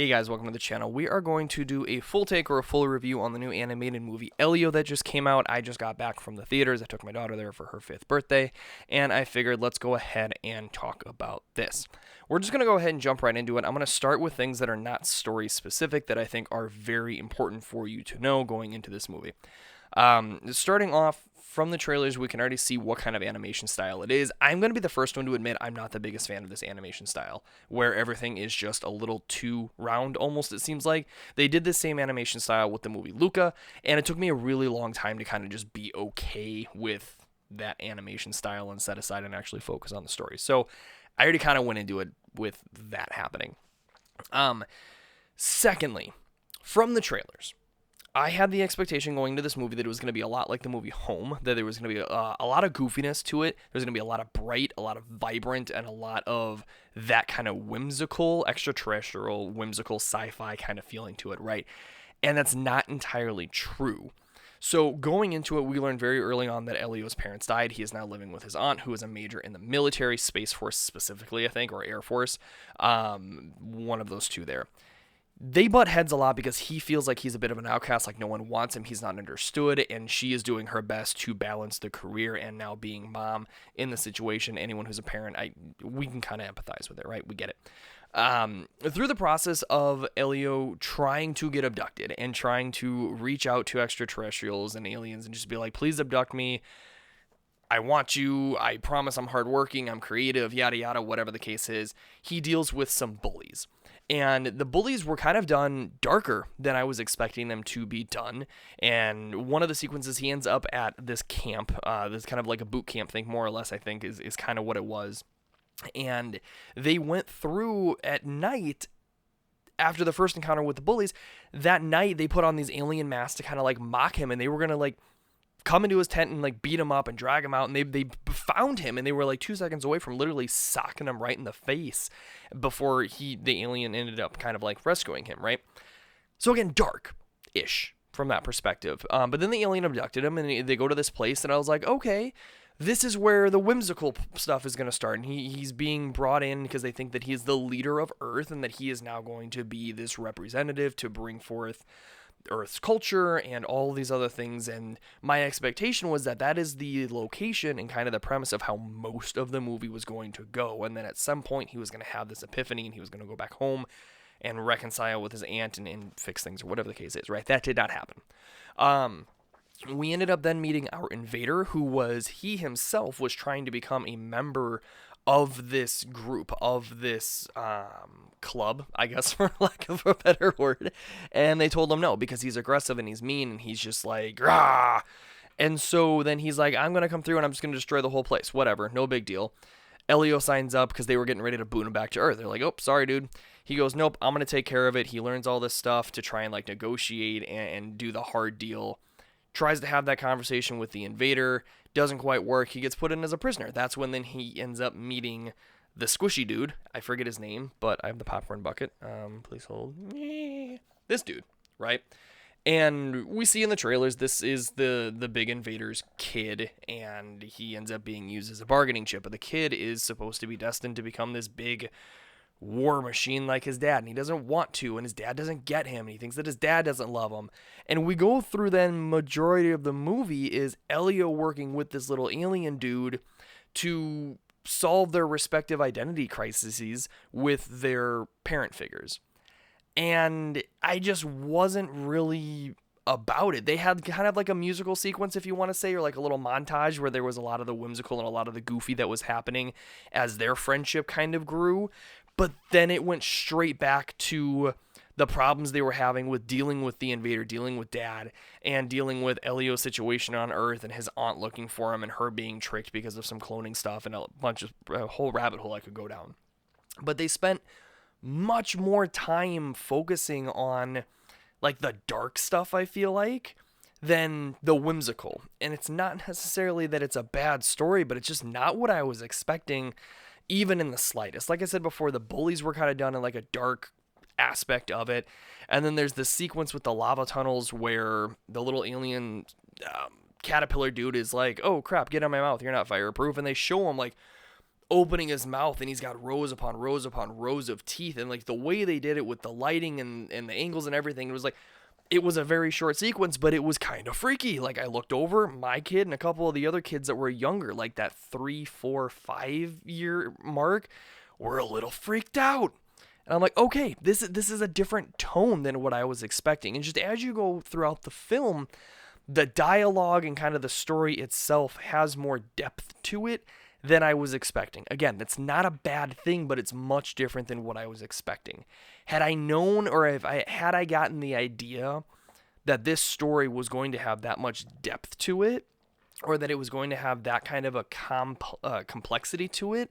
Hey guys, welcome to the channel. We are going to do a full take or a full review on the new animated movie Elio that just came out. I just got back from the theaters. I took my daughter there for her 5th birthday, and I figured let's go ahead and talk about this. We're just going to go ahead and jump right into it. I'm going to start with things that are not story specific that I think are very important for you to know going into this movie. Starting off from the trailers, we can already see what kind of animation style it is. I'm going to be the first one to admit I'm not the biggest fan of this animation style, where everything is just a little too round almost, it seems like. They did this same animation style with the movie Luca, and it took me a really long time to kind of just be okay with that animation style and set aside and actually focus on the story. So I already kind of went into it with that happening. Secondly, from the trailers, I had the expectation going into this movie that it was going to be a lot like the movie Home, that there was going to be a lot of goofiness to it. There's going to be a lot of bright, a lot of vibrant, and a lot of that kind of whimsical, extraterrestrial, whimsical sci-fi kind of feeling to it, right? And that's not entirely true. So going into it, we learned very early on that Elio's parents died. He is now living with his aunt, who is a major in the military, Space Force specifically, I think, or Air Force. One of those two there. They butt heads a lot because he feels like he's a bit of an outcast, like no one wants him, he's not understood, and she is doing her best to balance the career and now being mom in the situation. Anyone who's a parent, we can kind of empathize with it, right? We get it. Through the process of Elio trying to get abducted and trying to reach out to extraterrestrials and aliens and just be like, please abduct me, I want you, I promise I'm hardworking, I'm creative, yada yada, whatever the case is, he deals with some bullies. And the bullies were kind of done darker than I was expecting them to be done. And one of the sequences, he ends up at this camp, this kind of like a boot camp thing, more or less, I think, is kind of what it was. And they went through at night, after the first encounter with the bullies, that night they put on these alien masks to kind of like mock him, and they were going to like come into his tent and like beat him up and drag him out, and they found him, and they were like 2 seconds away from literally socking him right in the face before the alien ended up kind of like rescuing him, right? So again, dark-ish from that perspective. But then the alien abducted him, and they go to this place, and I was like, okay, this is where the whimsical stuff is going to start. And he's being brought in because they think that he is the leader of Earth, and that he is now going to be this representative to bring forth Earth's culture and all these other things. And my expectation was that is the location and kind of the premise of how most of the movie was going to go, and then at some point he was going to have this epiphany and he was going to go back home and reconcile with his aunt and fix things, or whatever the case is, right? That did not happen. We ended up then meeting our invader, he himself was trying to become a member of this group, of this club, I guess, for lack of a better word. And they told him no, because he's aggressive and he's mean and he's just like, rah. And so then he's like, I'm going to come through and I'm just going to destroy the whole place. Whatever, no big deal. Elio signs up because they were getting ready to boot him back to Earth. They're like, oh, sorry, dude. He goes, nope, I'm going to take care of it. He learns all this stuff to try and like negotiate and do the hard deal. Tries to have that conversation with the invader. Doesn't quite work. He gets put in as a prisoner. That's when then he ends up meeting the squishy dude. I forget his name, but I have the popcorn bucket. Please hold. This dude, right? And we see in the trailers, this is the big invader's kid, and he ends up being used as a bargaining chip. But the kid is supposed to be destined to become this big war machine like his dad, and he doesn't want to, and his dad doesn't get him, and he thinks that his dad doesn't love him. And we go through then majority of the movie is Elio working with this little alien dude to solve their respective identity crises with their parent figures. And I just wasn't really about it. They had kind of like a musical sequence, if you want to say, or like a little montage where there was a lot of the whimsical and a lot of the goofy that was happening as their friendship kind of grew. But then it went straight back to the problems they were having with dealing with the invader, dealing with dad, and dealing with Elio's situation on Earth and his aunt looking for him and her being tricked because of some cloning stuff and a whole rabbit hole I could go down. But they spent much more time focusing on like the dark stuff, I feel like, than the whimsical. And it's not necessarily that it's a bad story, but it's just not what I was expecting, even in the slightest. Like I said before, the bullies were kind of done in like a dark aspect of it. And then there's this sequence with the lava tunnels where the little alien caterpillar dude is like, oh crap, get out of my mouth, you're not fireproof. And they show him like opening his mouth and he's got rows upon rows upon rows of teeth, and like the way they did it with the lighting and the angles and everything, it was like, it was a very short sequence, but it was kind of freaky. Like I looked over, my kid and a couple of the other kids that were younger, like that 3, 4, 5 year mark, were a little freaked out. And I'm like, okay, this is a different tone than what I was expecting. And just as you go throughout the film, the dialogue and kind of the story itself has more depth to it than I was expecting. Again, that's not a bad thing, but it's much different than what I was expecting. Had I known, or had I gotten the idea that this story was going to have that much depth to it, or that it was going to have that kind of a complexity to it,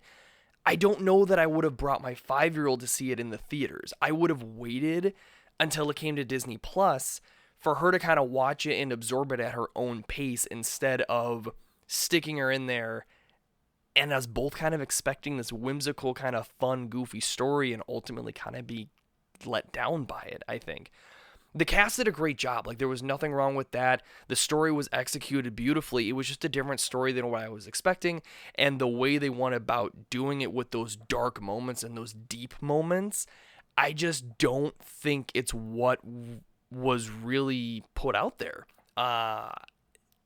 I don't know that I would have brought my 5-year-old to see it in the theaters. I would have waited until it came to Disney Plus for her to kind of watch it and absorb it at her own pace, instead of sticking her in there and us both kind of expecting this whimsical, kind of fun, goofy story and ultimately kind of be let down by it, I think. The cast did a great job. Like, there was nothing wrong with that. The story was executed beautifully. It was just a different story than what I was expecting. And the way they went about doing it with those dark moments and those deep moments, I just don't think it's what was really put out there.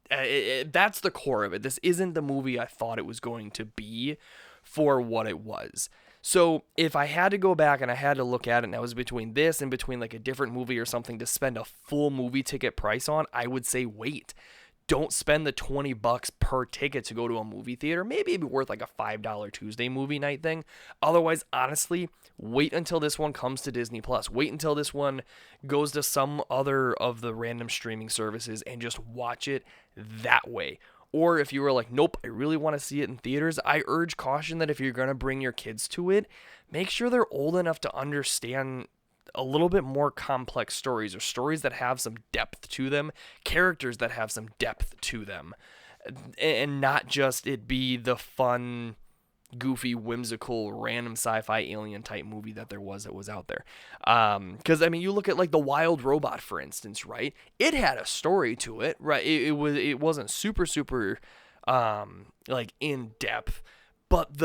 That's the core of it. This isn't the movie I thought it was going to be for what it was. So if I had to go back and I had to look at it, and I was between this and between like a different movie or something to spend a full movie ticket price on, I would say wait. Don't spend the $20 per ticket to go to a movie theater. Maybe it'd be worth like a $5 Tuesday movie night thing. Otherwise, honestly, wait until this one comes to Disney Plus. Wait until this one goes to some other of the random streaming services and just watch it that way. Or if you were like, nope, I really want to see it in theaters, I urge caution that if you're going to bring your kids to it, make sure they're old enough to understand a little bit more complex stories, or stories that have some depth to them, characters that have some depth to them, and not just it be the fun, goofy, whimsical, random sci-fi alien type movie that was out there. Because I mean, you look at like The Wild Robot, for instance, right? It had a story to it, right? It wasn't super like in depth, but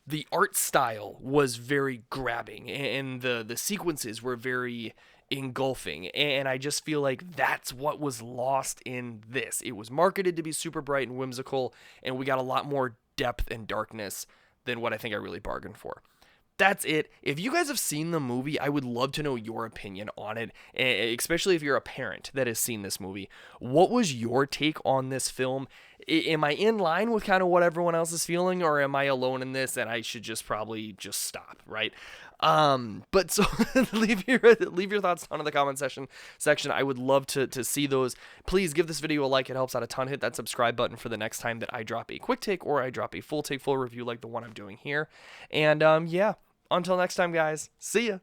the art style was very grabbing, and the sequences were very engulfing, and I just feel like that's what was lost in this. It was marketed to be super bright and whimsical, and we got a lot more depth and darkness than what I think I really bargained for. That's it. If you guys have seen the movie, I would love to know your opinion on it, especially if you're a parent that has seen this movie. What was your take on this film? Am I in line with kind of what everyone else is feeling, or am I alone in this and I should just probably just stop, right? But so leave your thoughts down in the comment section. I would love to see those. Please give this video a like. It helps out a ton. Hit that subscribe button for the next time that I drop a quick take or I drop a full review like the one I'm doing here. And yeah, until next time, guys. See ya.